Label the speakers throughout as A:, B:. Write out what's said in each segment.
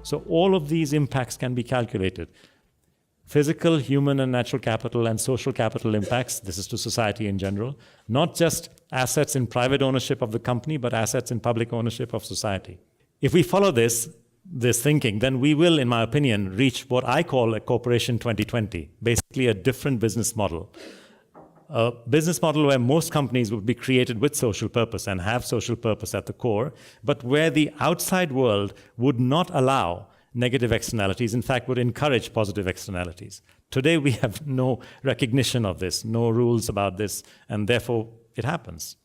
A: So all of these impacts can be calculated. Physical, human, and natural capital and social capital impacts, this is to society in general, not just assets in private ownership of the company, but assets in public ownership of society. If we follow this thinking, then we will, in my opinion, reach what I call a Corporation 2020, basically a different business model. A business model where most companies would be created with social purpose and have social purpose at the core, but where the outside world would not allow negative externalities, in fact, would encourage positive externalities. Today, we have no recognition of this, no rules about this, and therefore it happens.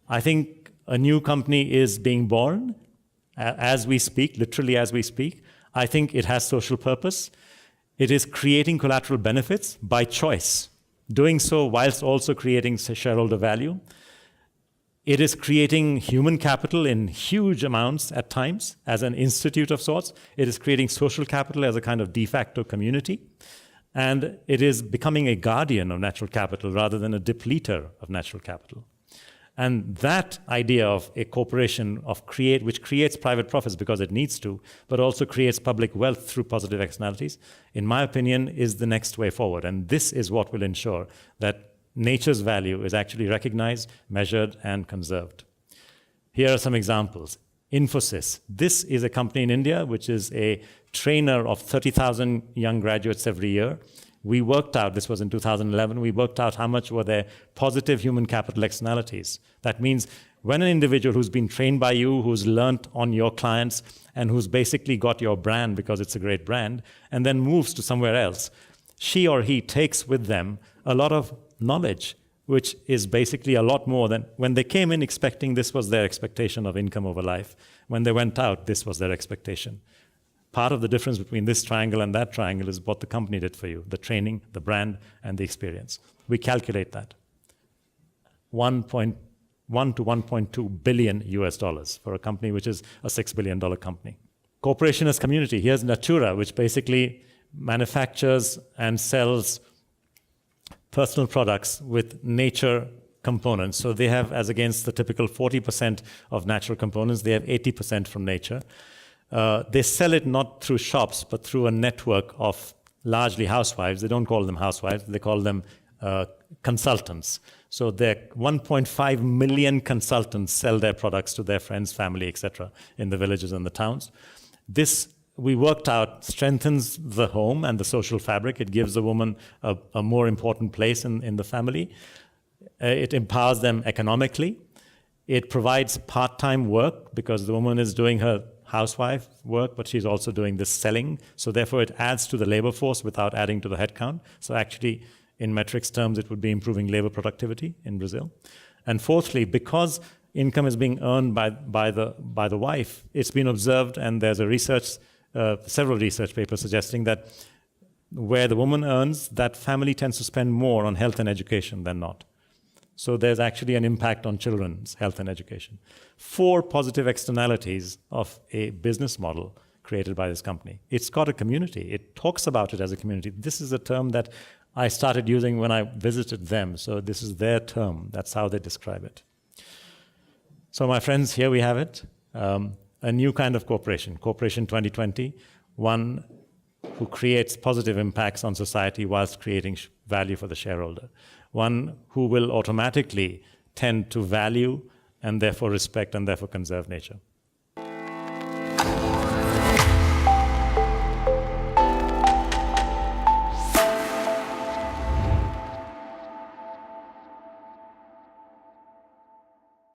A: I think a new company is being born as we speak, literally as we speak. I think it has social purpose. It is creating collateral benefits by choice, doing so whilst also creating shareholder value. It is creating human capital in huge amounts at times as an institute of sorts. It is creating social capital as a kind of de facto community. And it is becoming a guardian of natural capital rather than a depleter of natural capital. And that idea of a corporation which creates private profits because it needs to, but also creates public wealth through positive externalities, in my opinion, is the next way forward. And this is what will ensure that nature's value is actually recognized, measured, and conserved. Here are some examples. Infosys. This is a company in India which is a trainer of 30,000 young graduates every year. We worked out, this was in 2011, we worked out how much were their positive human capital externalities. That means when an individual who's been trained by you, who's learnt on your clients, and who's basically got your brand because it's a great brand, and then moves to somewhere else, she or he takes with them a lot of knowledge, which is basically a lot more than when they came in expecting this was their expectation of income over life. When they went out, this was their expectation. Part of the difference between this triangle and that triangle is what the company did for you, the training, the brand, and the experience. We calculate that. 1.1 to 1.2 billion US dollars for a company which is a $6 billion company. Corporation as community. Here's Natura, which basically manufactures and sells personal products with nature components. So they have, as against the typical 40% of natural components, they have 80% from nature. They sell it not through shops, but through a network of largely housewives. They don't call them housewives, they call them consultants. So their 1.5 million consultants sell their products to their friends, family, etc. in the villages and the towns. This, we worked out, strengthens the home and the social fabric. It gives a woman a more important place in the family. It empowers them economically. It provides part-time work because the woman is doing her housewife work, but she's also doing this selling. So therefore, it adds to the labor force without adding to the headcount. So actually, in metrics terms, it would be improving labor productivity in Brazil. And fourthly, because income is being earned by the wife, it's been observed, and there's several research papers suggesting that where the woman earns, that family tends to spend more on health and education than not. So there's actually an impact on children's health and education. 4 positive externalities of a business model created by this company. It's got a community. It talks about it as a community. This is a term that I started using when I visited them. So this is their term. That's how they describe it. So my friends, here we have it. A new kind of corporation, Corporation 2020, one who creates positive impacts on society whilst creating value for the shareholder. One who will automatically tend to value and therefore respect and therefore conserve nature.